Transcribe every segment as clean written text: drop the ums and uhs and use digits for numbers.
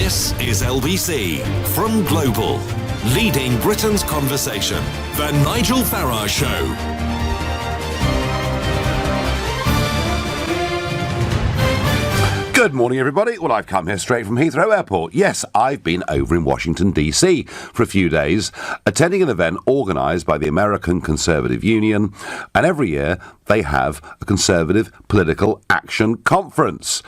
This is LBC from Global, leading Britain's conversation. The Nigel Farage Show. Good morning, everybody. Well, I've come here straight from Heathrow Airport. Yes, I've been over in Washington, D.C. for a few days, attending an event organised by the American Conservative Union. And every year, they have a Conservative Political Action Conference.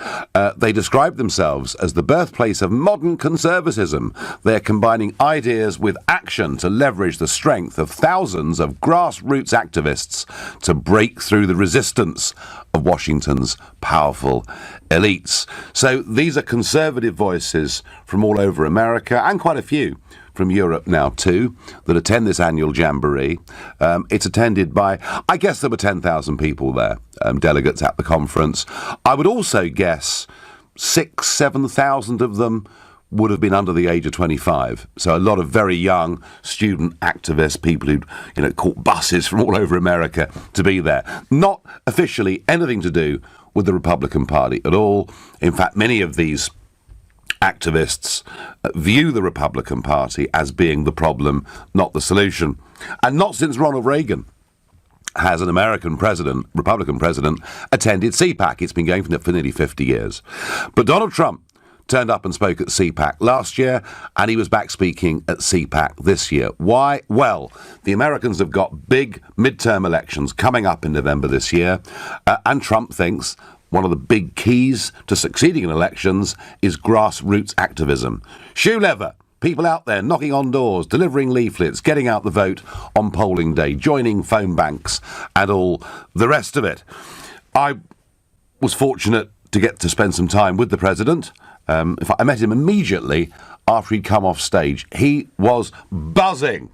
They describe themselves as the birthplace of modern conservatism. They're combining ideas with action to leverage the strength of thousands of grassroots activists to break through the resistance of Washington's powerful elites. So these are conservative voices from all over America, and quite a few from Europe now too, that attend this annual jamboree. It's attended by, I guess there were 10,000 people there, delegates at the conference. I would also guess 6,000-7,000 of them would have been under the age of 25. So a lot of very young student activists, people who'd caught buses from all over America to be there. Not officially anything to do with the Republican Party at all. In fact, many of these activists view the Republican Party as being the problem, not the solution. And not since Ronald Reagan has an American president, Republican president, attended CPAC. It's been going for nearly 50 years. But Donald Trump turned up and spoke at CPAC last year, and he was back speaking at CPAC this year. Why? Well, the Americans have got big midterm elections coming up in November this year, and Trump thinks one of the big keys to succeeding in elections is grassroots activism. Shoe leather, people out there knocking on doors, delivering leaflets, getting out the vote on polling day, joining phone banks, and all the rest of it. I was fortunate to get to spend some time with the president. In fact, I met him immediately after he'd come off stage. He was buzzing.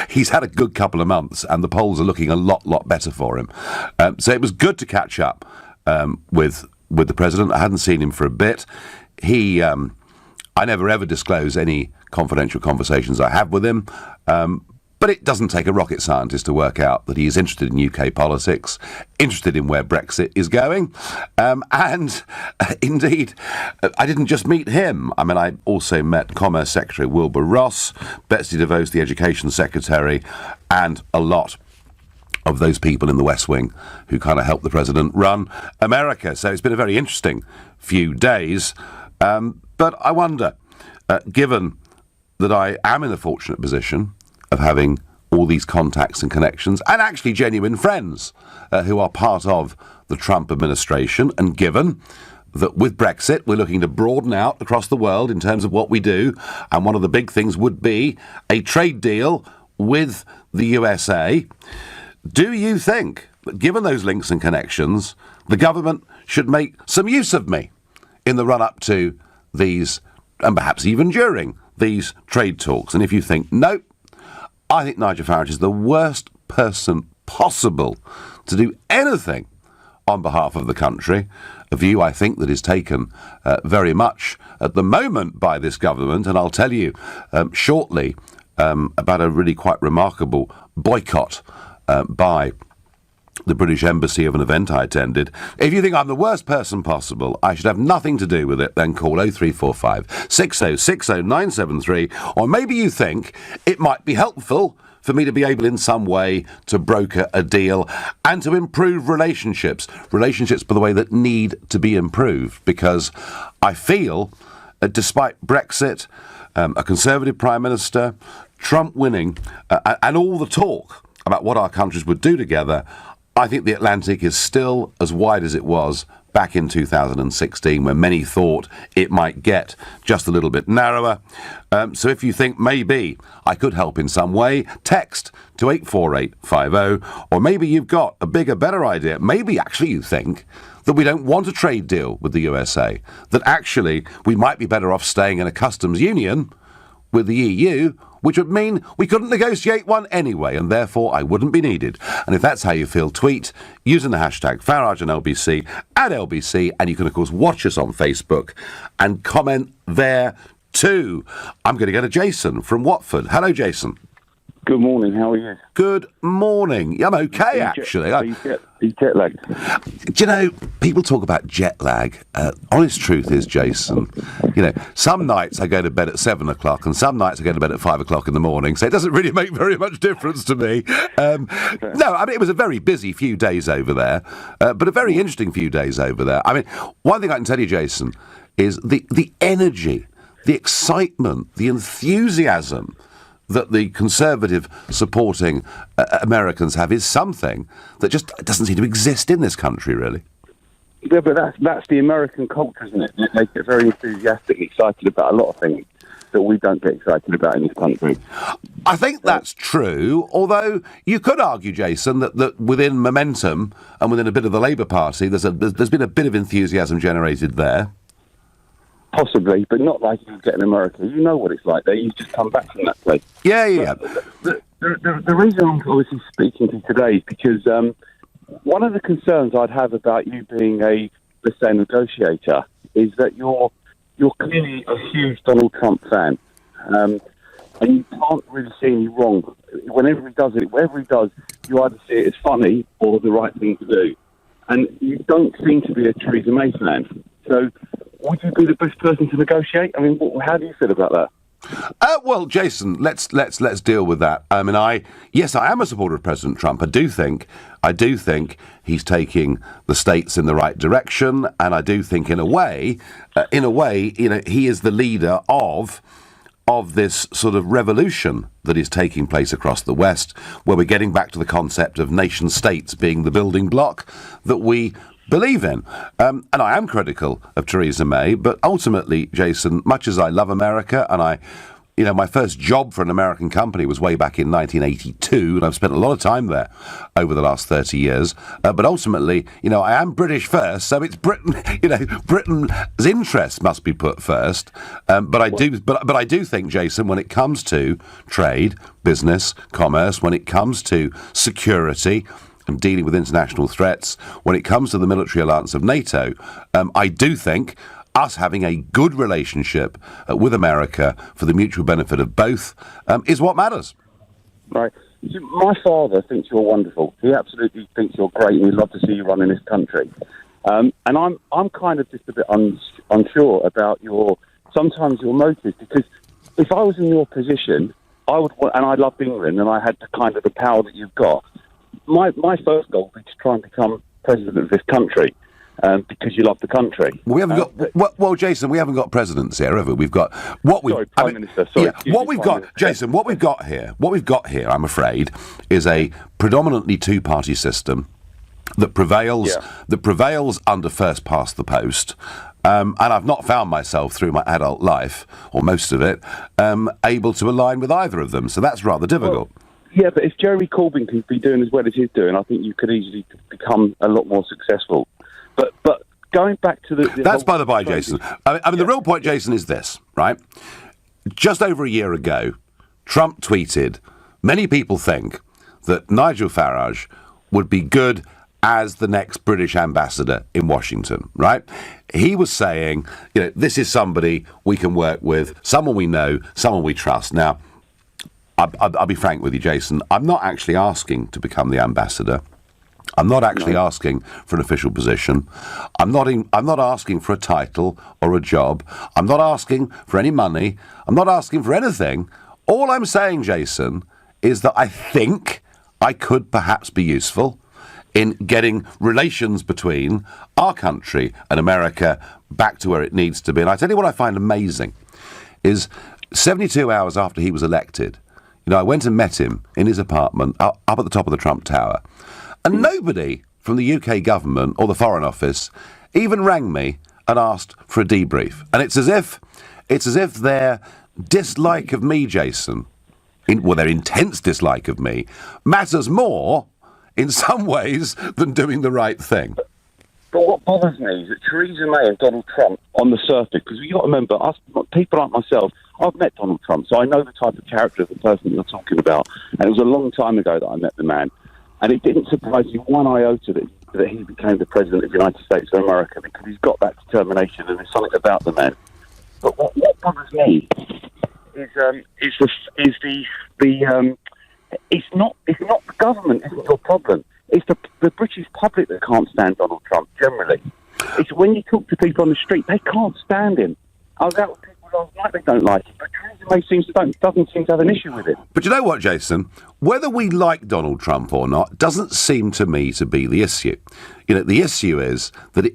He's had a good couple of months, and the polls are looking a lot better for him. So it was good to catch up with the president. I hadn't seen him for a bit. I never ever disclose any confidential conversations I have with him. But it doesn't take a rocket scientist to work out that he is interested in UK politics, interested in where Brexit is going. And indeed, I didn't just meet him. I mean, I also met Commerce Secretary Wilbur Ross, Betsy DeVos, the Education Secretary, and a lot of those people in the West Wing who kind of helped the president run America. So it's been a very interesting few days. But I wonder, given that I am in the fortunate position of having all these contacts and connections, and actually genuine friends who are part of the Trump administration, and given that with Brexit we're looking to broaden out across the world in terms of what we do, and one of the big things would be a trade deal with the USA, do you think that given those links and connections, the government should make some use of me in the run-up to these, and perhaps even during these trade talks? And if you think, no, I think Nigel Farage is the worst person possible to do anything on behalf of the country, a view I think that is taken very much at the moment by this government, and I'll tell you shortly about a really quite remarkable boycott by the British Embassy of an event I attended. If you think I'm the worst person possible, I should have nothing to do with it, then call 0345 6060 973, or maybe you think it might be helpful for me to be able in some way to broker a deal and to improve relationships, by the way, that need to be improved, because I feel, despite Brexit, a Conservative Prime Minister, Trump winning, and all the talk about what our countries would do together, I think the Atlantic is still as wide as it was back in 2016, when many thought it might get just a little bit narrower. So if you think maybe I could help in some way, text to 84850, or maybe you've got a bigger, better idea. Maybe actually you think that we don't want a trade deal with the USA, that actually we might be better off staying in a customs union with the EU, which would mean we couldn't negotiate one anyway, and therefore I wouldn't be needed. And if that's how you feel, tweet using the hashtag Farage and LBC at LBC, and you can of course watch us on Facebook and comment there too. I'm going to go to Jason from Watford. Hello, Jason. Good morning, how are you? Good morning. I'm okay, actually. Are you jet lagged? Do you know, people talk about jet lag. Honest truth is, Jason, some nights I go to bed at 7 o'clock and some nights I go to bed at 5 o'clock in the morning, so it doesn't really make very much difference to me. No, I mean, it was a very busy few days over there, but a very interesting few days over there. I mean, one thing I can tell you, Jason, is the energy, the excitement, the enthusiasm that the Conservative supporting Americans have is something that just doesn't seem to exist in this country, really. Yeah, but that's the American culture, isn't it? They get very enthusiastic, excited about a lot of things that we don't get excited about in this country. I think that's true, although you could argue, Jason, that within Momentum and within a bit of the Labour Party, there's been a bit of enthusiasm generated there. Possibly, but not like you get in America. You know what it's like there. You just come back from that place. Yeah. The reason I'm obviously speaking to you today is because one of the concerns I'd have about you being let's say, negotiator is that you're clearly a huge Donald Trump fan, and you can't really see any wrong. Whatever he does, you either see it as funny or the right thing to do. And you don't seem to be a Theresa May fan. So would you be the best person to negotiate? I mean, how do you feel about that? Well, Jason, let's deal with that. I mean, I am a supporter of President Trump. I do think he's taking the states in the right direction, and I do think, in a way, he is the leader of this sort of revolution that is taking place across the West, where we're getting back to the concept of nation states being the building block that we believe in. And I am critical of Theresa May, but ultimately, Jason, much as I love America, and my first job for an American company was way back in 1982, and I've spent a lot of time there over the last 30 years. But ultimately, I am British first, so it's Britain. Britain's interests must be put first. But I do think, Jason, when it comes to trade, business, commerce, when it comes to security and dealing with international threats, when it comes to the military alliance of NATO, I do think us having a good relationship with America for the mutual benefit of both is what matters. Right. My father thinks you're wonderful. He absolutely thinks you're great, and he'd love to see you run in this country. And I'm kind of just a bit unsure about sometimes your motives, because if I was in your position, I would want, and I loved England, and I had the power that you've got. My first goal would be to try and become president of this country, because you love the country. We haven't got. Well, Jason, we haven't got presidents here, have we? We've got Prime Minister. Sorry, yeah, what we've got, Jason. What we've got here, I'm afraid, is a predominantly two-party system that prevails. Yeah. That prevails under first past the post. And I've not found myself through my adult life, or most of it, able to align with either of them. So that's rather difficult. Well, yeah, but if Jeremy Corbyn could be doing as well as he's doing, I think you could easily become a lot more successful. But going back to the that's by the by, Jason. I mean, the real point, Jason, is this, right? Just over a year ago, Trump tweeted, many people think that Nigel Farage would be good as the next British ambassador in Washington, right? He was saying, this is somebody we can work with, someone we know, someone we trust. Now, I'll be frank with you, Jason. I'm not actually asking to become the ambassador. I'm not actually asking for an official position. I'm not asking for a title or a job. I'm not asking for any money. I'm not asking for anything. All I'm saying, Jason, is that I think I could perhaps be useful in getting relations between our country and America back to where it needs to be. And I tell you what I find amazing is 72 hours after he was elected, I went and met him in his apartment up at the top of the Trump Tower. And nobody from the UK government or the Foreign Office even rang me and asked for a debrief. And it's as if their dislike of me, Jason, their intense dislike of me, matters more in some ways than doing the right thing. But what bothers me is that Theresa May and Donald Trump, on the surface, because you've got to remember, people like myself, I've met Donald Trump, so I know the type of character of the person you're talking about. And it was a long time ago that I met the man. And it didn't surprise me one iota that he became the president of the United States of America, because he's got that determination and there's something about the man. But what bothers me is It's not the government isn't your problem. It's the British public that can't stand Donald Trump, generally. It's when you talk to people on the street, they can't stand him. I was out with people last night, they don't like it, but Theresa May doesn't seem to have an issue with it. But you know what, Jason? Whether we like Donald Trump or not doesn't seem to me to be the issue. The issue is that,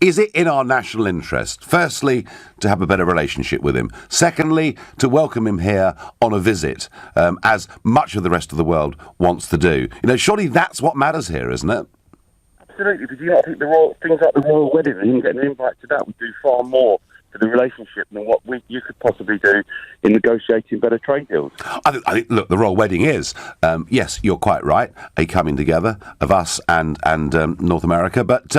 is it in our national interest, firstly, to have a better relationship with him, secondly, to welcome him here on a visit, as much of the rest of the world wants to do? Surely that's what matters here, isn't it? Absolutely, because you not think things like the royal wedding and him getting an invite to that would do far more to the relationship than what you could possibly do in negotiating better trade deals. I think, look, the royal wedding is, yes, you're quite right, a coming together of us and North America, but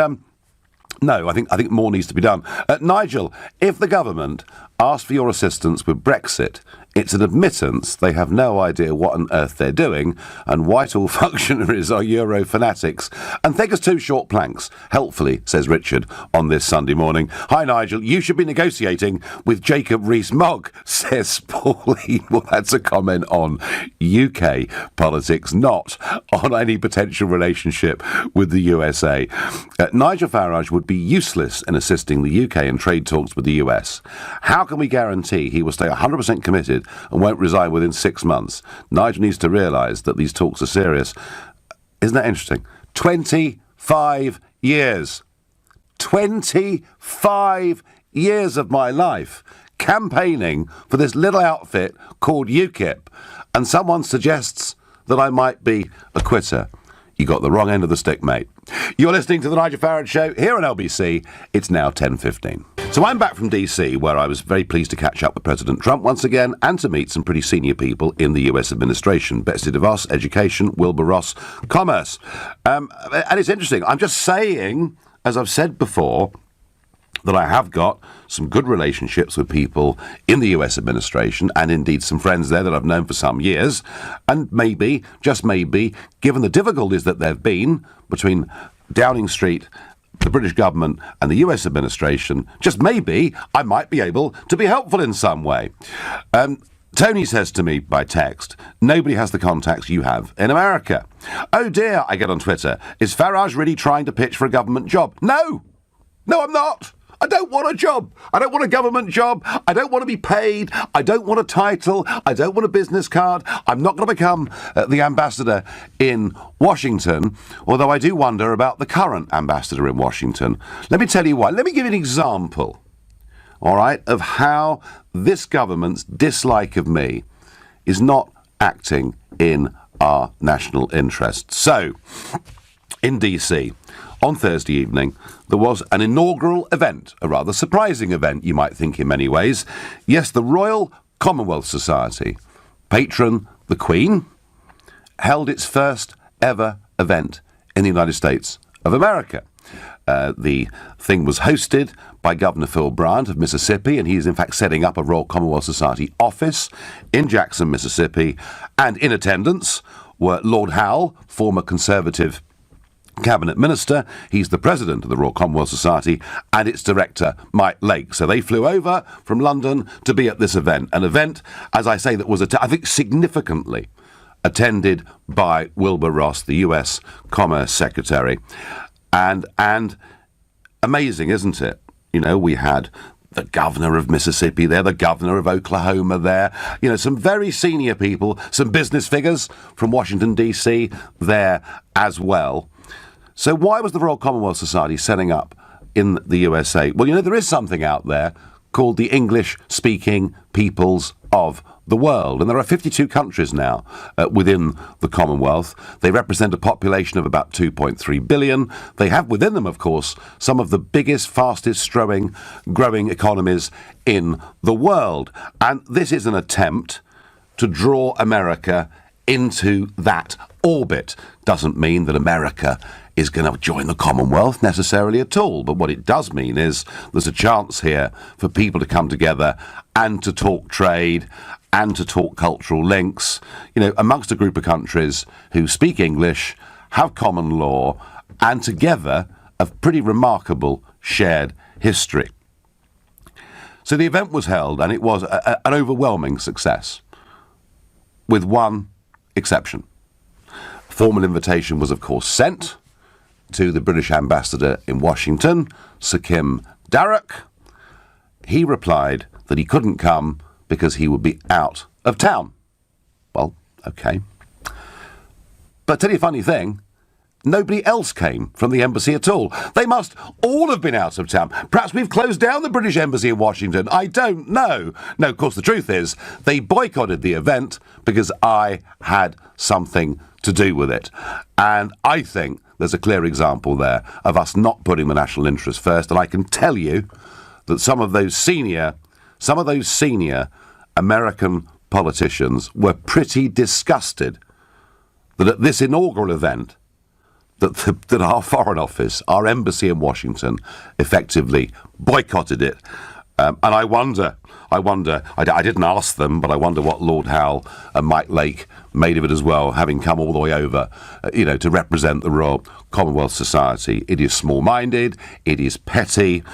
no, I think more needs to be done. Nigel, if the government asked for your assistance with Brexit, it's an admittance they have no idea what on earth they're doing, and Whitehall functionaries are Euro fanatics and think us two short planks. Helpfully, says Richard on this Sunday morning. Hi, Nigel. You should be negotiating with Jacob Rees-Mogg, says Pauline. Well, that's a comment on UK politics, not on any potential relationship with the USA. Nigel Farage would be useless in assisting the UK in trade talks with the US. How can we guarantee he will stay 100% committed and won't resign within 6 months? Nigel needs to realise that these talks are serious. Isn't that interesting? 25 years. 25 years of my life campaigning for this little outfit called UKIP, and someone suggests that I might be a quitter. You got the wrong end of the stick, mate. You're listening to the Nigel Farage Show here on LBC. It's now 10:15. So I'm back from DC, where I was very pleased to catch up with President Trump once again and to meet some pretty senior people in the US administration. Betsy DeVos, Education; Wilbur Ross, Commerce. And it's interesting. I'm just saying, as I've said before, that I have got some good relationships with people in the US administration, and indeed some friends there that I've known for some years. And maybe, just maybe, given the difficulties that there have been between Downing Street, the British government and the US administration, just maybe I might be able to be helpful in some way. Tony says to me by text, nobody has the contacts you have in America. Oh dear, I get on Twitter. Is Farage really trying to pitch for a government job? No, I'm not. I don't want a job. I don't want a government job. I don't want to be paid. I don't want a title. I don't want a business card. I'm not going to become the ambassador in Washington, although I do wonder about the current ambassador in Washington. Let me tell you why. Let me give you an example, all right, of how this government's dislike of me is not acting in our national interest. So, in DC, on Thursday evening, there was an inaugural event, a rather surprising event, you might think in many ways. Yes, the Royal Commonwealth Society, patron the Queen, held its first ever event in the United States of America. The thing was hosted by Governor Phil Bryant of Mississippi, and he is in fact setting up a Royal Commonwealth Society office in Jackson, Mississippi. And in attendance were Lord Howe, former Conservative Cabinet Minister. He's the president of the Royal Commonwealth Society, and its director, Mike Lake. So they flew over from London to be at this event. An event, as I say, that was, I think, significantly attended by Wilbur Ross, the US Commerce Secretary. And amazing, isn't it? We had the governor of Mississippi there, the governor of Oklahoma there, some very senior people, some business figures from Washington, D.C. there as well. So why was the Royal Commonwealth Society setting up in the USA? Well, there is something out there called the English-speaking peoples of the world. And there are 52 countries now within the Commonwealth. They represent a population of about 2.3 billion. They have within them, of course, some of the biggest, fastest growing economies in the world. And this is an attempt to draw America into that orbit. Doesn't mean that America is going to join the Commonwealth necessarily at all. But what it does mean is there's a chance here for people to come together and to talk trade and to talk cultural links, amongst a group of countries who speak English, have common law, and together have pretty remarkable shared history. So the event was held, and it was an overwhelming success, with one exception. Formal invitation was, of course, sent to the British ambassador in Washington, Sir Kim Darroch. He replied that he couldn't come because he would be out of town. Well, okay. But tell you a funny thing, nobody else came from the embassy at all. They must all have been out of town. Perhaps we've closed down the British embassy in Washington. I don't know. No, of course, the truth is they boycotted the event because I had something to do with it. And I think there's a clear example there of us not putting the national interest first. And I can tell you that some of those senior American politicians were pretty disgusted that at this inaugural event, that our Foreign Office, our embassy in Washington, effectively boycotted it. And I wonder, I didn't ask them, but I wonder what Lord Howe and Mike Lake made of it as well, having come all the way over, to represent the Royal Commonwealth Society. It is small-minded, it is petty,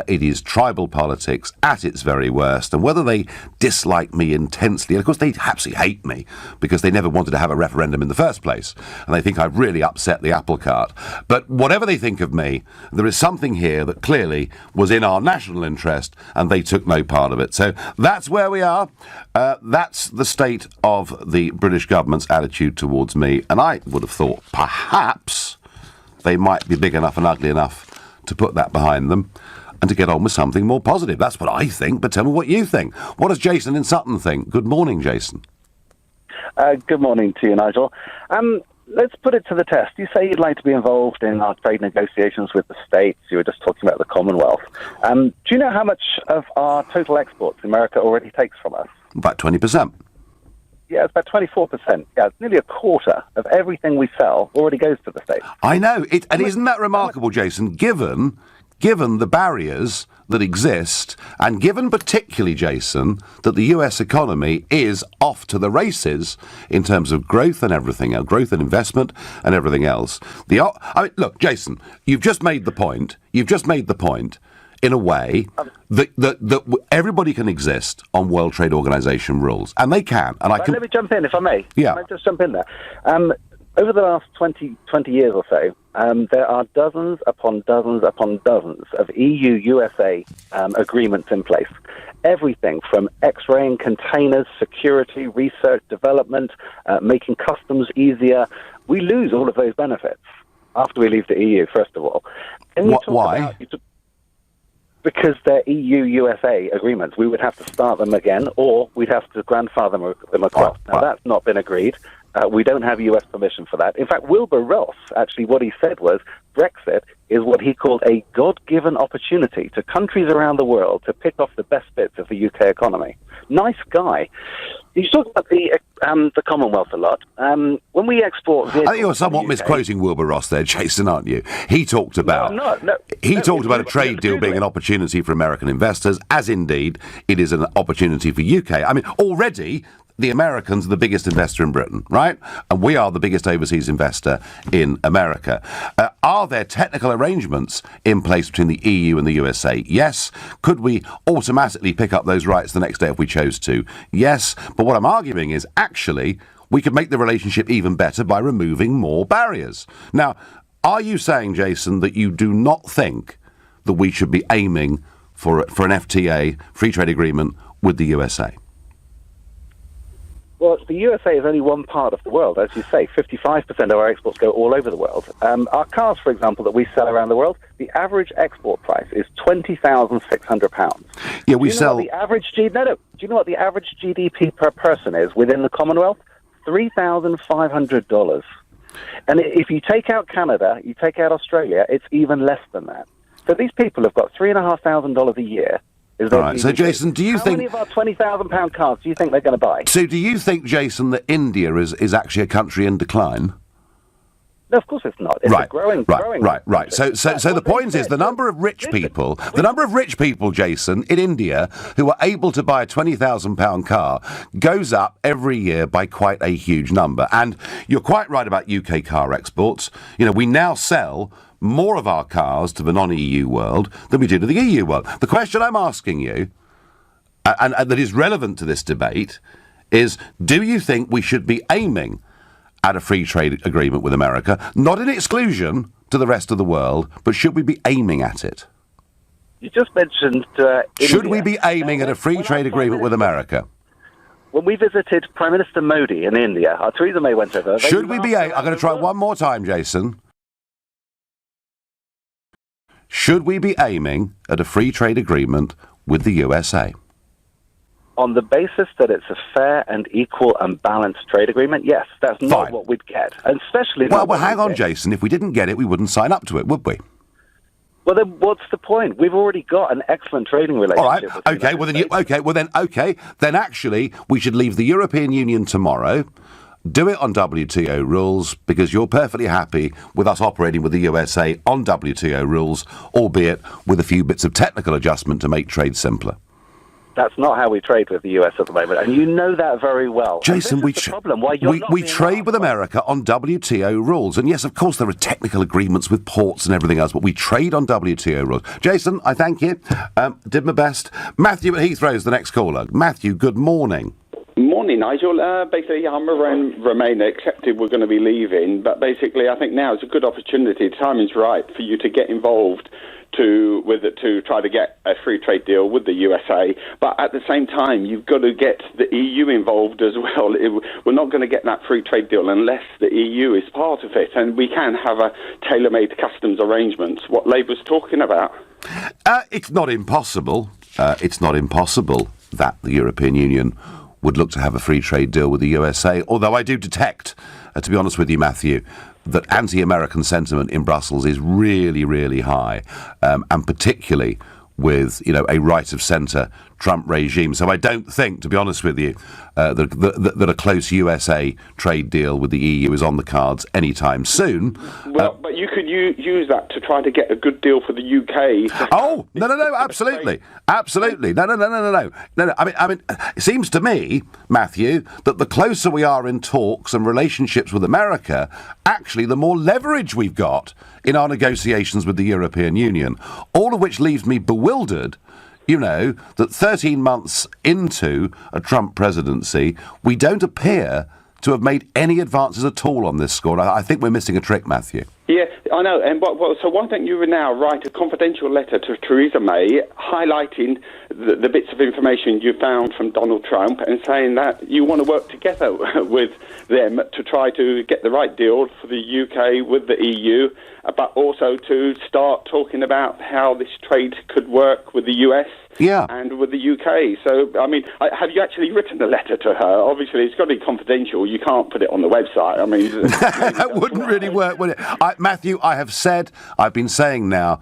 it is tribal politics at its very worst. And whether they dislike me intensely, and of course they absolutely hate me because they never wanted to have a referendum in the first place, and they think I've really upset the apple cart. But whatever they think of me, there is something here that clearly was in our national interest, and they took no part of it. So that's where we are. That's the state of the British government's attitude towards me. And I would have thought perhaps they might be big enough and ugly enough to put that behind them and to get on with something more positive. That's what I think, but tell me what you think. What does Jason in Sutton think? Good morning, Jason. Good morning to you, Nigel. Let's put it to the test. You say you'd like to be involved in our trade negotiations with the States. You were just talking about the Commonwealth. Do you know how much of our total exports America already takes from us? About 20%. Yeah, it's about 24%. Yeah, it's nearly a quarter of everything we sell already goes to the States. I know. And isn't that remarkable, Jason, given the barriers that exist, and given particularly, Jason, that the US economy is off to the races in terms of growth and everything else, growth and investment and everything else. Look, Jason, you've just made the point in a way that everybody can exist on World Trade Organization rules, and they can. And let me jump in, if I may. Yeah. Can I just jump in there? Over the last 20 years or so, there are dozens upon dozens upon dozens of EU-USA agreements in place. Everything from X-raying containers, security, research, development, making customs easier. We lose all of those benefits after we leave the EU, first of all. Why? Because they're EU-USA agreements. We would have to start them again, or we'd have to grandfather them across. Now, that's not been agreed. We don't have US permission for that. In fact, Wilbur Ross, actually, what he said was Brexit is what he called a God-given opportunity to countries around the world to pick off the best bits of the UK economy. Nice guy. You talk about the Commonwealth a lot. When we export vehicles, I think you're somewhat misquoting Wilbur Ross there, Jason, aren't you? He talked about talked about a trade deal being an opportunity for American investors, as indeed it is an opportunity for UK. I mean, already the Americans are the biggest investor in Britain, right? And we are the biggest overseas investor in America. Are there technical arrangements in place between the EU and the USA? Yes. Could we automatically pick up those rights the next day if we chose to? Yes. But what I'm arguing is actually we could make the relationship even better by removing more barriers. Now, are you saying, Jason, that you do not think that we should be aiming for an FTA, free trade agreement, with the USA? Well, the USA is only one part of the world. As you say, 55% of our exports go all over the world. Our cars, for example, that we sell around the world, the average export price is £20,600. Yeah, we sell... Do you know what the average GDP per person is within the Commonwealth? $3,500. And if you take out Canada, you take out Australia, it's even less than that. So these people have got $3,500 a year. All right. So, Jason, do you think... How many of our £20,000 cars do you think they're going to buy? So do you think, Jason, that India is actually a country in decline? No, of course it's not. It's a growing. Right. So the point is the number of rich people, Jason, in India who are able to buy a £20,000 car goes up every year by quite a huge number. And you're quite right about UK car exports. You know, we now sell more of our cars to the non-EU world than we do to the EU world. The question I'm asking you, and that is relevant to this debate, is do you think we should be aiming at a free trade agreement with America? Not in exclusion to the rest of the world, but should we be aiming at it? You just mentioned Should India. we be aiming at a free trade agreement with America? When we visited Prime Minister Modi in India, Theresa May went over. Should we be I'm going to try one more time, Jason. Should we be aiming at a free trade agreement with the USA? On the basis that it's a fair and equal and balanced trade agreement, yes, that's not what we'd get. And especially Well, hang on, Jason. If we didn't get it, we wouldn't sign up to it, would we? Well, then what's the point? We've already got an excellent trading relationship. All right. With the United States. Then actually, we should leave the European Union tomorrow. Do it on WTO rules, because you're perfectly happy with us operating with the USA on WTO rules, albeit with a few bits of technical adjustment to make trade simpler. That's not how we trade with the US at the moment, and you know that very well. Jason, we trade with America on WTO rules. And yes, of course, there are technical agreements with ports and everything else, but we trade on WTO rules. Jason, I thank you. Did my best. Matthew at Heathrow is the next caller. Matthew, good morning. Morning, Nigel. Basically, I'm around Remainer, accepted we're going to be leaving, but basically I think now is a good opportunity, the timing's right, for you to get involved to try to get a free trade deal with the USA, but at the same time you've got to get the EU involved as well. We're not going to get that free trade deal unless the EU is part of it, and we can have a tailor-made customs arrangement, what Labour's talking about. It's not impossible. It's not impossible that the European Union would look to have a free trade deal with the USA, although I do detect, to be honest with you, Matthew, that anti-American sentiment in Brussels is really, really high, and particularly with, a right-of-centre Trump regime. So I don't think, to be honest with you, that a close USA trade deal with the EU is on the cards anytime soon. Well, but you could use that to try to get a good deal for the UK. Oh, no, absolutely. Absolutely. No. I mean, it seems to me, Matthew, that the closer we are in talks and relationships with America, actually the more leverage we've got in our negotiations with the European Union, all of which leaves me bewildered, that 13 months into a Trump presidency, we don't appear to have made any advances at all on this score. I think we're missing a trick, Matthew. Yeah, I know. And so why don't you now write a confidential letter to Theresa May highlighting the bits of information you found from Donald Trump and saying that you want to work together with them to try to get the right deal for the UK with the EU, but also to start talking about how this trade could work with the US and with the UK. So, I mean, have you actually written a letter to her? Obviously, it's got to be confidential. You can't put it on the website. I mean, that wouldn't really work, would it? Matthew, I've been saying now,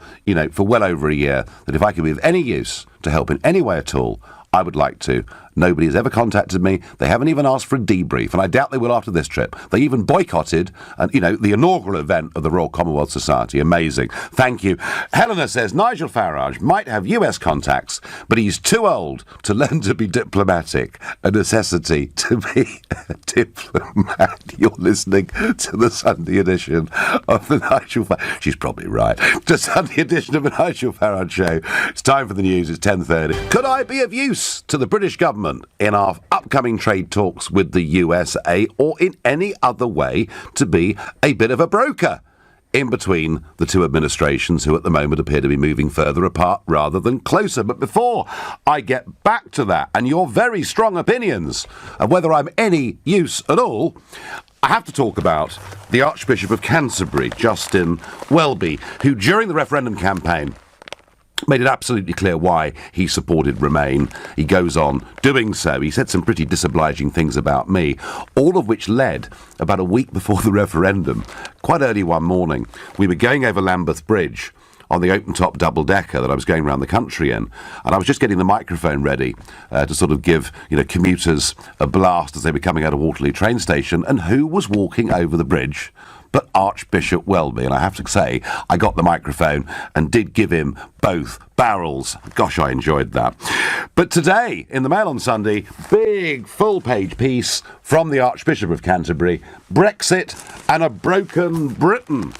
for well over a year, that if I could be of any use to help in any way at all, I would like to. Nobody has ever contacted me. They haven't even asked for a debrief, and I doubt they will after this trip. They even boycotted, the inaugural event of the Royal Commonwealth Society. Amazing. Thank you. Helena says, Nigel Farage might have US contacts, but he's too old to learn to be diplomatic. A necessity to be a diplomat. You're listening to the Sunday edition of the Nigel Farage. She's probably right. The Sunday edition of the Nigel Farage Show. It's time for the news. It's 10:30. Could I be of use to the British government in our upcoming trade talks with the USA, or in any other way to be a bit of a broker in between the two administrations, who at the moment appear to be moving further apart rather than closer? But before I get back to that and your very strong opinions of whether I'm any use at all, I have to talk about the Archbishop of Canterbury, Justin Welby, who during the referendum campaign made it absolutely clear why he supported Remain. He goes on doing so. He said some pretty disobliging things about me, all of which led, about a week before the referendum, quite early one morning, we were going over Lambeth Bridge on the open-top double-decker that I was going around the country in, and I was just getting the microphone ready to sort of give, commuters a blast as they were coming out of Waterloo train station, and who was walking over the bridge but Archbishop Welby? And I have to say, I got the microphone and did give him both barrels. Gosh, I enjoyed that. But today, in the Mail on Sunday, big full-page piece from the Archbishop of Canterbury, Brexit and a broken Britain.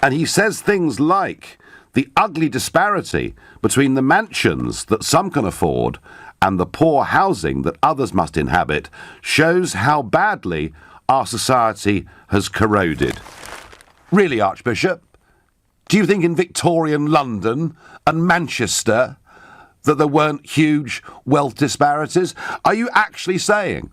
And he says things like, the ugly disparity between the mansions that some can afford and the poor housing that others must inhabit shows how badly our society has corroded. Really, Archbishop? Do you think in Victorian London and Manchester that there weren't huge wealth disparities? Are you actually saying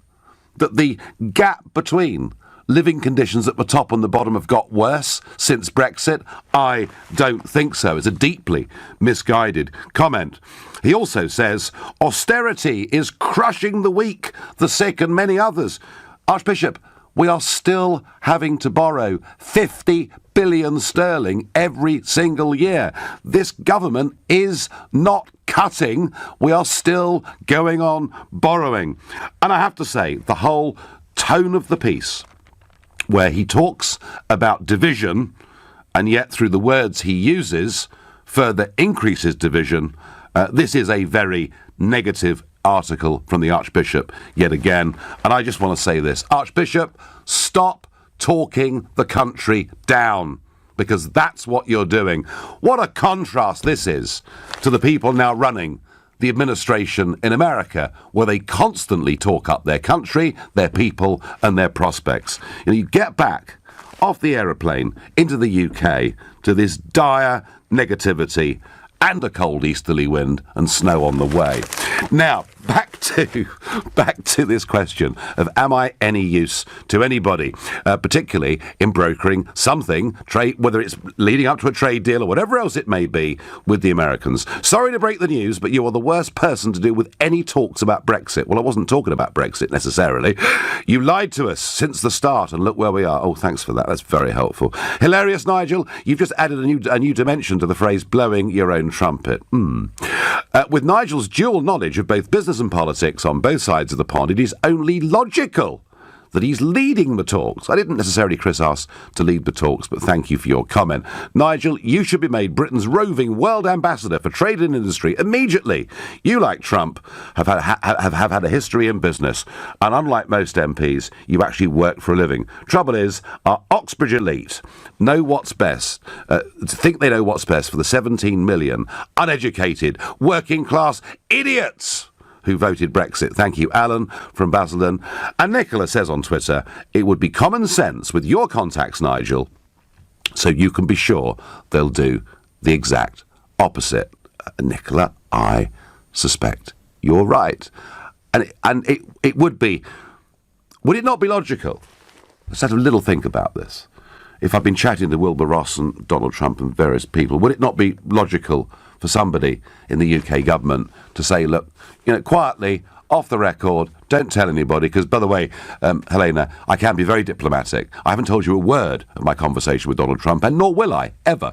that the gap between living conditions at the top and the bottom have got worse since Brexit? I don't think so. It's a deeply misguided comment. He also says, austerity is crushing the weak, the sick and many others. Archbishop, we are still having to borrow 50 billion sterling every single year. This government is not cutting. We are still going on borrowing. And I have to say, the whole tone of the piece, where he talks about division and yet through the words he uses further increases division, this is a very negative article from the Archbishop yet again. And I just want to say this, Archbishop, stop talking the country down, because that's what you're doing. What a contrast this is to the people now running the administration in America, where they constantly talk up their country, their people and their prospects. You get back off the aeroplane into the UK to this dire negativity and a cold easterly wind and snow on the way. Now, back to this question of am I any use to anybody, particularly in brokering something, trade, whether it's leading up to a trade deal or whatever else it may be with the Americans. Sorry to break the news, but you are the worst person to do with any talks about Brexit. Well, I wasn't talking about Brexit necessarily. You lied to us since the start, and look where we are. Oh, thanks for that. That's very helpful. Hilarious, Nigel. You've just added a new dimension to the phrase blowing your own trumpet. With Nigel's dual knowledge of both business and politics on both sides of the pond, it is only logical that he's leading the talks. I didn't necessarily, Chris, ask to lead the talks, but thank you for your comment. Nigel, you should be made Britain's roving world ambassador for trade and industry immediately. You, like Trump, have had a history in business, and unlike most MPs, you actually work for a living. Trouble is, our Oxbridge elite know what's best, think they know what's best for the 17 million uneducated, working-class idiots who voted Brexit. Thank you, Alan from Basildon. And Nicola says on Twitter, it would be common sense with your contacts, Nigel, so you can be sure they'll do the exact opposite. Nicola, I suspect you're right. And it would it not be logical? Let's have a little think about this. If I've been chatting to Wilbur Ross and Donald Trump and various people, would it not be logical for somebody in the UK government to say, look, quietly, off the record, don't tell anybody, because, by the way, Helena, I can be very diplomatic. I haven't told you a word of my conversation with Donald Trump, and nor will I, ever.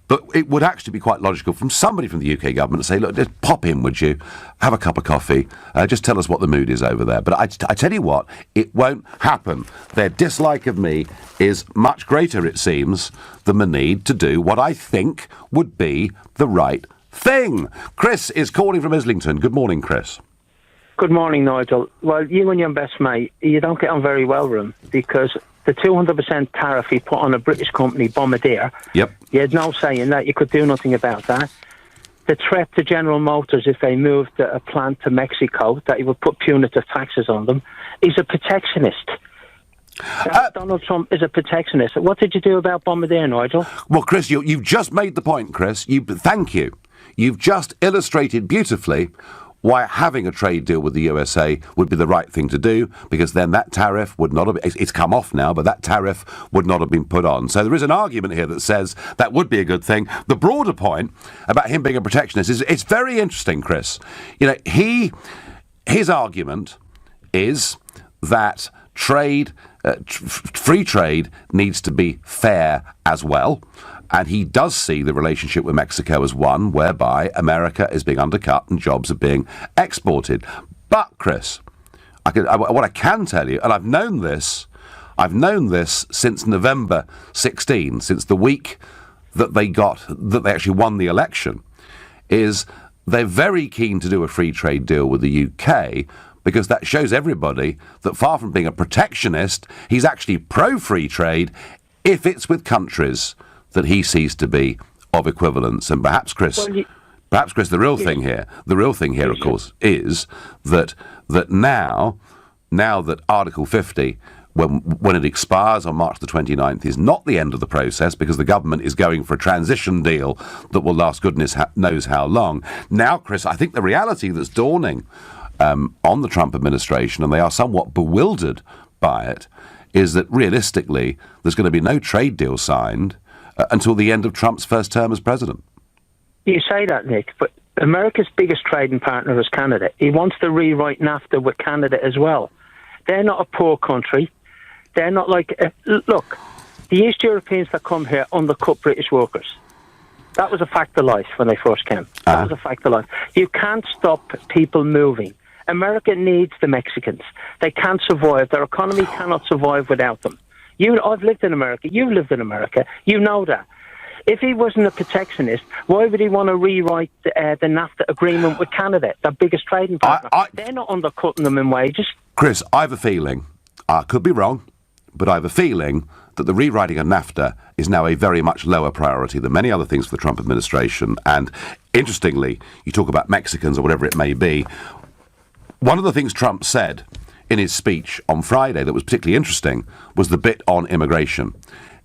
But it would actually be quite logical from somebody from the UK government to say, look, just pop in, would you? Have a cup of coffee. Just tell us what the mood is over there. But I tell you what, it won't happen. Their dislike of me is much greater, it seems, than the need to do what I think would be the right thing. Chris is calling from Islington. Good morning, Chris. Good morning, Nigel. Well, you and your best mate, you don't get on very well with him, because the 200% tariff he put on a British company, Bombardier, yep, you had no say in that. You could do nothing about that. The threat to General Motors if they moved a plant to Mexico, that he would put punitive taxes on them, he's a protectionist. Donald Trump is a protectionist. What did you do about Bombardier, Nigel? Well, Chris, you've just made the point, Chris. Thank you. You've just illustrated beautifully why having a trade deal with the USA would be the right thing to do, because then that tariff would not have... It's come off now, but that tariff would not have been put on. So there is an argument here that says that would be a good thing. The broader point about him being a protectionist is it's very interesting, Chris. His argument is that free trade needs to be fair as well. And he does see the relationship with Mexico as one whereby America is being undercut and jobs are being exported. But, Chris, what I can tell you, and I've known this since November 16, since the week that they actually won the election, is they're very keen to do a free trade deal with the UK, because that shows everybody that far from being a protectionist, he's actually pro-free trade if it's with countries that he sees to be of equivalence. And perhaps, Chris, the real thing here, of course, is that now that Article 50 when it expires on March the 29th is not the end of the process, because the government is going for a transition deal that will last goodness knows how long. Now, Chris, I think the reality that's dawning on the Trump administration, and they are somewhat bewildered by it, is that realistically there's going to be no trade deal signed until the end of Trump's first term as president. You say that, Nick, but America's biggest trading partner is Canada. He wants to rewrite NAFTA with Canada as well. They're not a poor country. They're not like... look, the East Europeans that come here undercut British workers. That was a fact of life when they first came. That was a fact of life. You can't stop people moving. America needs the Mexicans. They can't survive. Their economy cannot survive without them. I've lived in America. You've lived in America. You know that. If he wasn't a protectionist, why would he want to rewrite the NAFTA agreement with Canada, their biggest trading partner? They're not undercutting them in wages. Chris, I have a feeling, I could be wrong, but I have a feeling that the rewriting of NAFTA is now a very much lower priority than many other things for the Trump administration. And interestingly, you talk about Mexicans or whatever it may be. One of the things Trump said in his speech on Friday that was particularly interesting was the bit on immigration.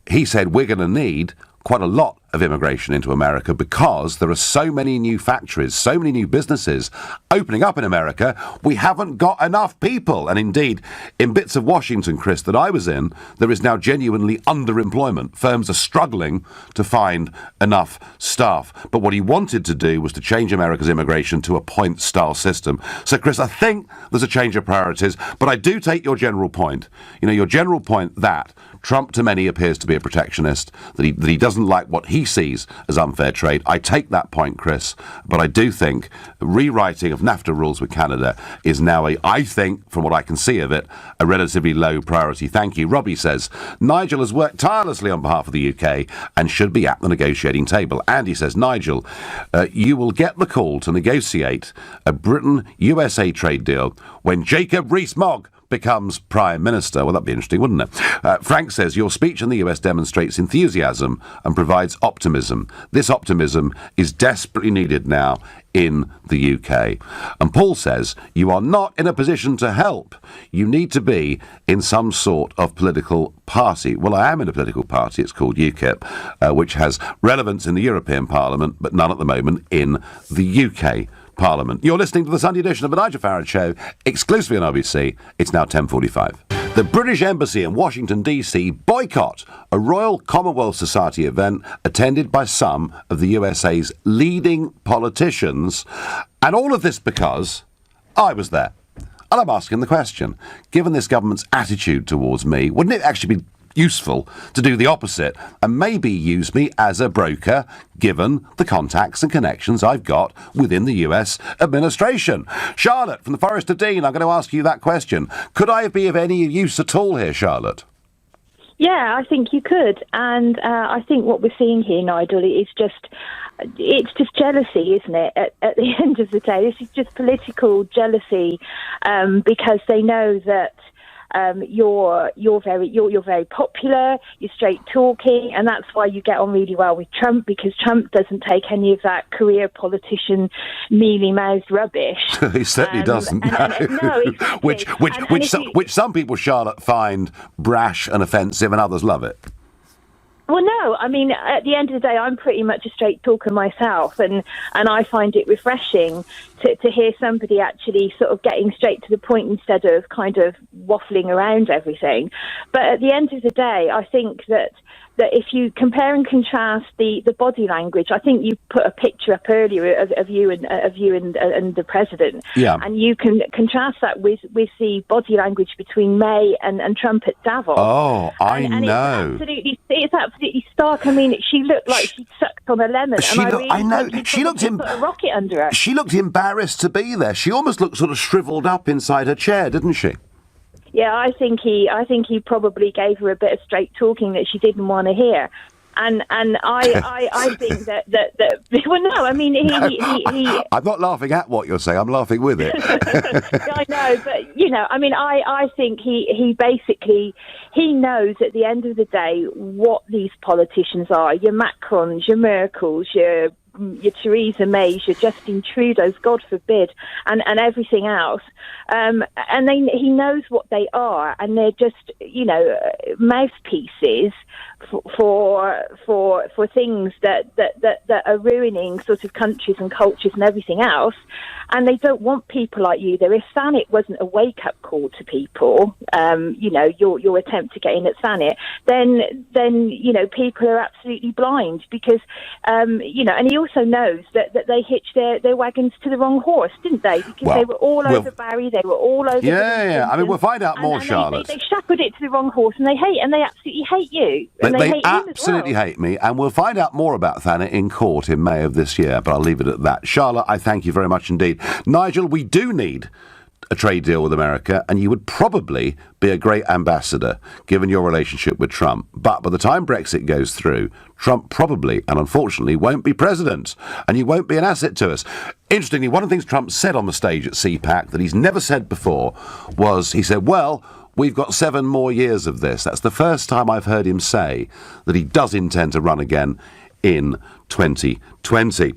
He said we're going to need quite a lot of immigration into America because there are so many new factories, so many new businesses opening up in America, we haven't got enough people. And indeed, in bits of Washington, Chris, that I was in, there is now genuinely underemployment. Firms are struggling to find enough staff. But what he wanted to do was to change America's immigration to a point-style system. So, Chris, I think there's a change of priorities, but I do take your general point. You know, your general point that Trump to many appears to be a protectionist, that he doesn't like what he sees as unfair trade. I take that point, Chris, but I do think rewriting of NAFTA rules with Canada is now I think, from what I can see of it, a relatively low priority. Thank you. Robbie says, Nigel has worked tirelessly on behalf of the UK and should be at the negotiating table. Andy says, Nigel, you will get the call to negotiate a Britain-USA trade deal when Jacob Rees-Mogg becomes Prime Minister. Well, that'd be interesting, wouldn't it? Frank says, your speech in the US demonstrates enthusiasm and provides optimism. This optimism is desperately needed now in the UK. And Paul says, you are not in a position to help. You need to be in some sort of political party. Well, I am in a political party. It's called UKIP, which has relevance in the European Parliament, but none at the moment in the UK Parliament. You're listening to the Sunday edition of the Nigel Farage Show, exclusively on LBC. It's now 10:45. The British Embassy in Washington, D.C. boycott a Royal Commonwealth Society event attended by some of the USA's leading politicians. And all of this because I was there. And I'm asking the question, given this government's attitude towards me, wouldn't it actually be useful to do the opposite and maybe use me as a broker, given the contacts and connections I've got within the US administration? Charlotte from the Forest of Dean, I'm going to ask you that question. Could I be of any use at all here, Charlotte? Yeah, I think you could. And I think what we're seeing here, Nigel, is it's just jealousy, isn't it? At the end of the day, this is just political jealousy because they know that you're very popular, you're straight talking, and that's why you get on really well with Trump, because Trump doesn't take any of that career politician mealy-mouthed rubbish. He certainly doesn't. No, exactly. Which some people, Charlotte, find brash and offensive, and others love it. Well, no, I mean, at the end of the day, I'm pretty much a straight talker myself, and I find it refreshing to hear somebody actually sort of getting straight to the point instead of kind of waffling around everything. But at the end of the day, I think that if you compare and contrast the body language, I think you put a picture up earlier of you and the president, yeah, and you can contrast that with the body language between May and Trump at Davos. Oh, I know. It's absolutely stark. I mean, she looked like she sucked on a lemon. She looked put a rocket under her. She looked embarrassed to be there. She almost looked sort of shriveled up inside her chair, didn't she? Yeah, I think he probably gave her a bit of straight talking that she didn't want to hear. And I think that well, no, I mean he I'm not laughing at what you're saying. I'm laughing with it. I know, but you know, I mean, I think he basically knows at the end of the day what these politicians are. Your Macrons, your Merkels, your your Theresa May's, your Justin Trudeau's, God forbid, and everything else. And he knows what they are, and they're just, mouthpieces for things that are ruining sort of countries and cultures and everything else. And they don't want people like you there. If Thanet wasn't a wake-up call to people, your attempt to get in at Thanet, then people are absolutely blind because, and he also knows that they hitched their wagons to the wrong horse, didn't they? Because they were all over Barry, they were all over. Yeah. I mean, we'll find out more, Charlotte. They shackled it to the wrong horse, and they absolutely hate you. And they absolutely hate me, and we'll find out more about Thanet in court in May of this year, but I'll leave it at that. Charlotte, I thank you very much indeed. Nigel, we do need a trade deal with America, and you would probably be a great ambassador, given your relationship with Trump. But by the time Brexit goes through, Trump probably, and unfortunately, won't be president, and you won't be an asset to us. Interestingly, one of the things Trump said on the stage at CPAC that he's never said before was, he said, well, we've got 7 more years of this. That's the first time I've heard him say that he does intend to run again in 2020.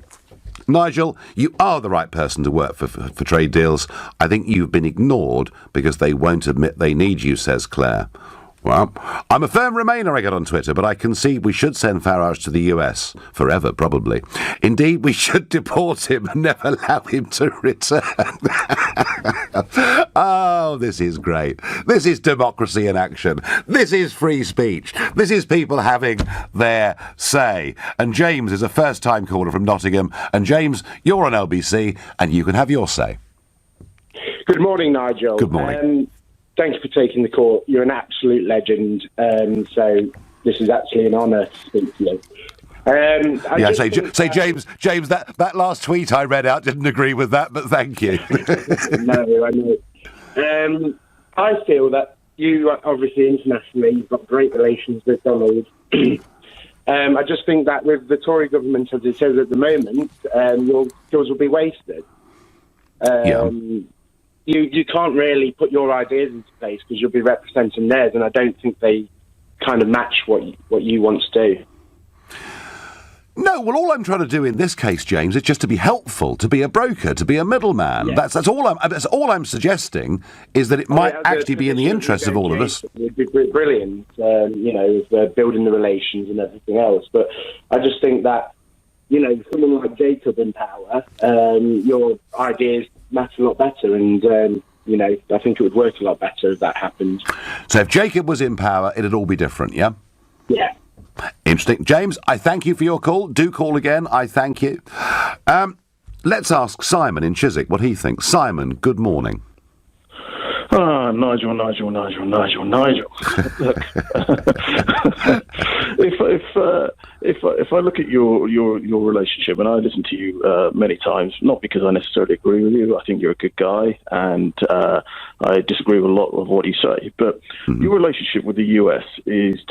Nigel, you are the right person to work for trade deals. I think you've been ignored because they won't admit they need you, says Claire. Well, I'm a firm Remainer, I get on Twitter, but I concede we should send Farage to the US. Forever, probably. Indeed, we should deport him and never allow him to return. Oh, this is great. This is democracy in action. This is free speech. This is people having their say. And James is a first-time caller from Nottingham. And James, you're on LBC, and you can have your say. Good morning, Nigel. Good morning. Thank you for taking the call. You're an absolute legend. So this is actually an honour to speak to you. James, that last tweet I read out didn't agree with that, but thank you. No, I know. I feel that you, obviously internationally, you've got great relations with Donald. I just think that with the Tory government as it is at the moment, yours will be wasted. You can't really put your ideas into place because you'll be representing theirs, and I don't think they kind of match what you want to do. No, well, all I'm trying to do in this case, James, is just to be helpful, to be a broker, to be a middlman. Yeah. That's all I'm suggesting is that it might actually be in the interest of all of us. It would be brilliant, with building the relations and everything else. But I just think that, someone like Jacob in power, your ideas matter a lot better, and I think it would work a lot better if that happened. So if Jacob was in power, it'd all be different, yeah? Yeah. Interesting. James, I thank you for your call. Do call again. I thank you. Let's ask Simon in Chiswick what he thinks. Simon, good morning. Nigel. Look, if I look at your relationship, and I listen to you many times, not because I necessarily agree with you. I think you're a good guy, and I disagree with a lot of what you say. But your relationship with the US is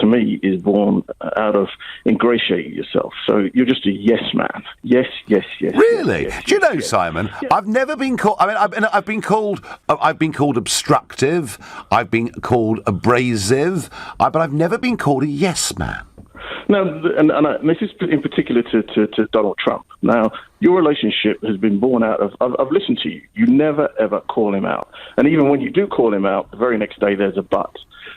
born out of ingratiating yourself. So you're just a yes man. Yes. Really? Yes, do you know, Simon? Yeah. I've never been called. I mean, I've been called obstructive. I've been called abrasive. But I've never been called a yes man. Now, and this is in particular to Donald Trump. Now, your relationship has been born out of, I've listened to you. You never, ever call him out. And even when you do call him out, the very next day there's a but.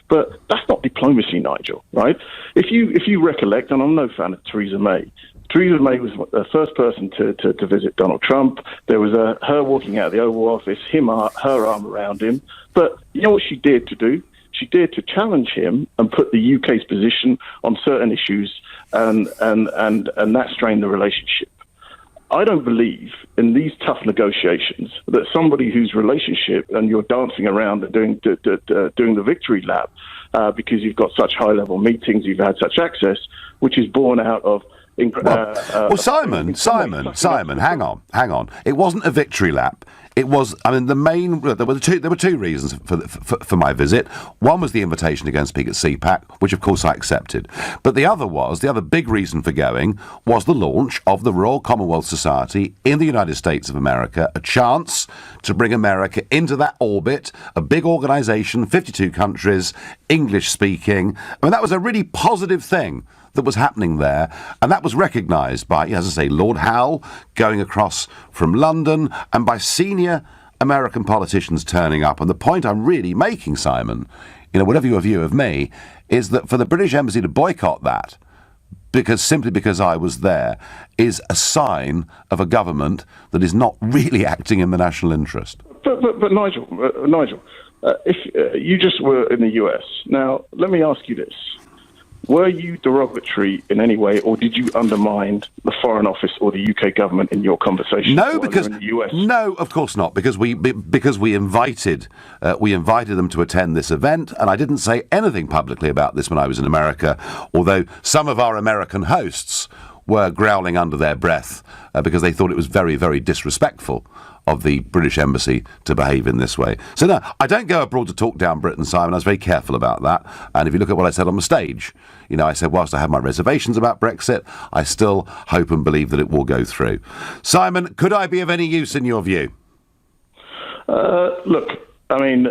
But that's not diplomacy, Nigel, right? If you recollect, and I'm no fan of Theresa May, Theresa May was the first person to visit Donald Trump. There was her walking out of the Oval Office, her arm around him. But you know what she dared to do? She dared to challenge him and put the UK's position on certain issues, and that strained the relationship. I don't believe in these tough negotiations that somebody whose relationship, and you're dancing around and doing the victory lap because you've got such high-level meetings, you've had such access, which is born out of... Simon, hang on. It wasn't a victory lap. It was, there were two reasons for my visit. One was the invitation to go and speak at CPAC, which of course I accepted. But the other big reason for going was the launch of the Royal Commonwealth Society in the United States of America, a chance to bring America into that orbit, a big organisation, 52 countries, English speaking. I mean, that was a really positive thing that was happening there, and that was recognised by, as I say, Lord Howe going across from London, and by senior American politicians turning up. And the point I'm really making, Simon, whatever your view of me, is that for the British Embassy to boycott that, simply because I was there, is a sign of a government that is not really acting in the national interest. But Nigel, if you just were in the US, now let me ask you this. Were you derogatory in any way, or did you undermine the Foreign Office or the UK government in your conversation? No, because in the US? No, of course not. Because we invited them to attend this event, and I didn't say anything publicly about this when I was in America. Although some of our American hosts were growling under their breath because they thought it was very, very disrespectful of the British Embassy to behave in this way. So no, I don't go abroad to talk down Britain, Simon. I was very careful about that. And if you look at what I said on the stage, I said, whilst I have my reservations about Brexit, I still hope and believe that it will go through. Simon, could I be of any use in your view? Look, I mean,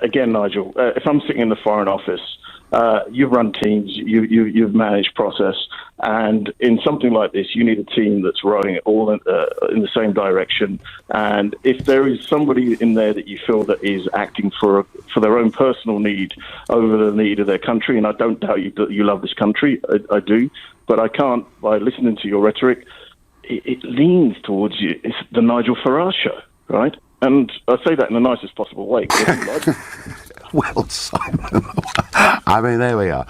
again, Nigel, if I'm sitting in the Foreign Office, you've run teams, you've managed process, and in something like this, you need a team that's rowing it all in the same direction. And if there is somebody in there that you feel that is acting for their own personal need over the need of their country, and I don't doubt that you love this country, I do, but I can't, by listening to your rhetoric, it leans towards you. It's the Nigel Farage show, right? And I say that in the nicest possible way. Well, Simon, I mean, there we are.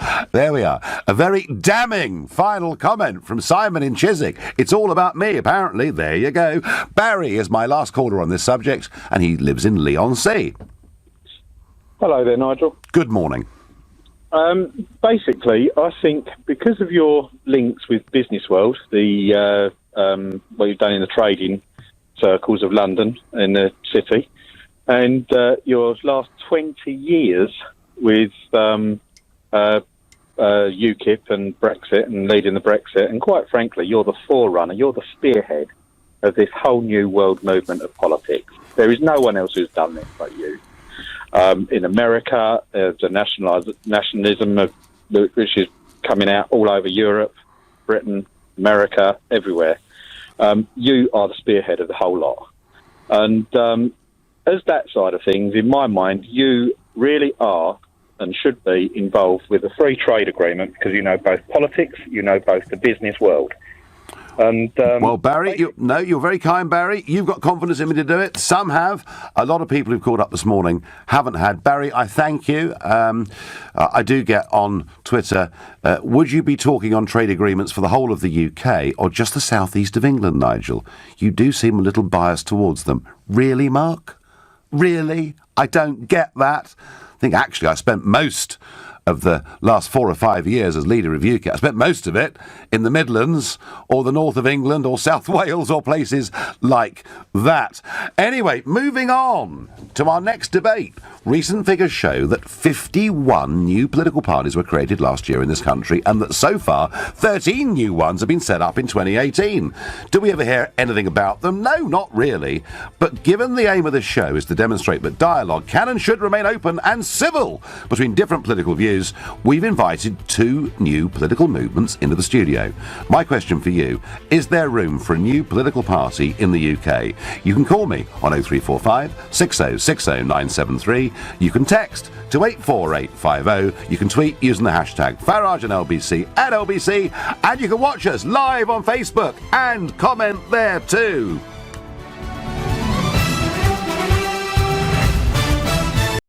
A very damning final comment from Simon in Chiswick. It's all about me, apparently. There you go. Barry is my last caller on this subject, and he lives in Leigh-on-Sea. Hello there, Nigel. Good morning. Basically, I think because of your links with Business World, what you've done in the trading circles of London and the city, and your last 20 years with UKIP and Brexit and leading the Brexit, and quite frankly, you're the forerunner, you're the spearhead of this whole new world movement of politics. There is no one else who's done this but you. In America, the nationalism which is coming out all over Europe, Britain, America, everywhere. You are the spearhead of the whole lot. And as that side of things, in my mind, you really are and should be involved with a free trade agreement because you know both politics, you know both the business world. And well, Barry, you're very kind, Barry. You've got confidence in me to do it. Some have. A lot of people who've called up this morning haven't had. Barry, I thank you. I do get on Twitter, would you be talking on trade agreements for the whole of the UK or just the southeast of England, Nigel? You do seem a little biased towards them. Really, Mark? Really? I don't get that. I think actually I spent most of the last 4 or 5 years as leader of UKIP. I spent most of it in the Midlands or the north of England or South Wales or places like that. Anyway, moving on to our next debate. Recent figures show that 51 new political parties were created last year in this country and that so far 13 new ones have been set up in 2018. Do we ever hear anything about them? No, not really. But given the aim of this show is to demonstrate that dialogue can and should remain open and civil between different political views, we've invited 2 new political movements into the studio. My question for you, is there room for a new political party in the UK? You can call me on 0345 6060 973. You can text to 84850. You can tweet using the hashtag Farage and LBC at LBC, and you can watch us live on Facebook and comment there too.